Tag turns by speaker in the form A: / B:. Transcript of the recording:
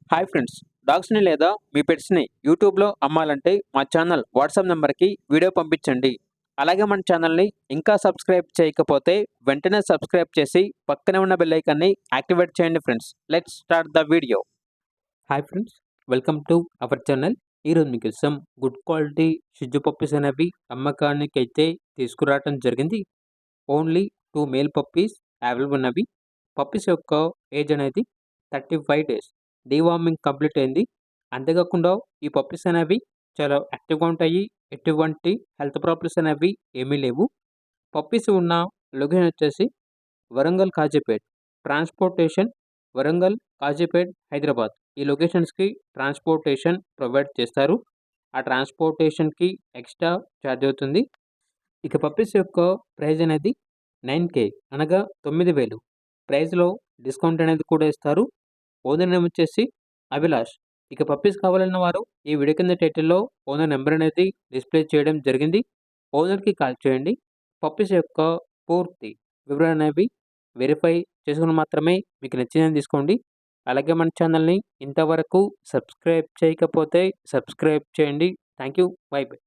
A: Hi friends. డాగ్స్‌ని లేదా మీ పెట్స్‌ని యూట్యూబ్‌లో అమ్మాలంటే మా ఛానల్ వాట్సాప్ నంబర్‌కి వీడియో పంపించండి. అలాగే మన ఛానల్‌ని ఇంకా సబ్స్క్రైబ్ చేయకపోతే వెంటనే సబ్స్క్రైబ్ చేసి పక్కనే ఉన్న బెల్ ఐకాన్‌ని యాక్టివేట్ చేయండి friends. Let's start the video. Hi friends. Welcome to our channel. ఈరోజు మీకోసం గుడ్ క్వాలిటీ షిట్జు పప్పీస్ అనేవి అమ్మకానికైతే తీసుకురావటం జరిగింది. ఓన్లీ 2 మేల్ పప్పీస్ అవైలబుల్ ఉన్నవి. పప్పీస్ యొక్క ఏజ్ అనేది 35 డేస్. డీవార్మింగ్ కంప్లీట్ అయింది. అంతేకాకుండా ఈ పప్పీస్ అనేవి చాలా యాక్టివ్‌గా ఉంటాయి. ఎటువంటి హెల్త్ ప్రాబ్లమ్స్ అనేవి ఏమీ లేవు. పప్పీస్ ఉన్న లొకేషన్ వచ్చేసి వరంగల్, కాజీపేట్. ట్రాన్స్‌పోర్టేషన్ వరంగల్, కాజీపేట్, హైదరాబాద్. ఈ లొకేషన్స్‌కి ట్రాన్స్‌పోర్టేషన్ ప్రొవైడ్ చేస్తారు. ఆ ట్రాన్స్‌పోర్టేషన్‌కి ఎక్స్‌ట్రా చార్జ్ అవుతుంది. ఇక పప్పీస్ యొక్క ప్రైజ్ అనేది 9,000 అనగా 9,000. ప్రైస్‌లో డిస్కౌంట్ అనేది కూడా ఇస్తారు. ఓనర్ నేమ్ వచ్చేసి అభిలాష్. ఇక పప్పీస్ కావాలన్న వారు ఈ వీడియో కింద టైటిల్‌లో ఓనర్ నెంబర్ అనేది డిస్‌ప్లే చేయడం జరిగింది. ఓనర్‌కి కాల్ చేయండి. పప్పీస్ యొక్క పూర్తి వివరాలనేవి వెరిఫై చేసుకొని మాత్రమే మీకు నచ్చినది తీసుకోండి. అలాగే మన ఛానల్‌ని ఇంతవరకు సబ్స్క్రైబ్ చేయకపోతే సబ్స్క్రైబ్ చేయండి. Thank you. By by.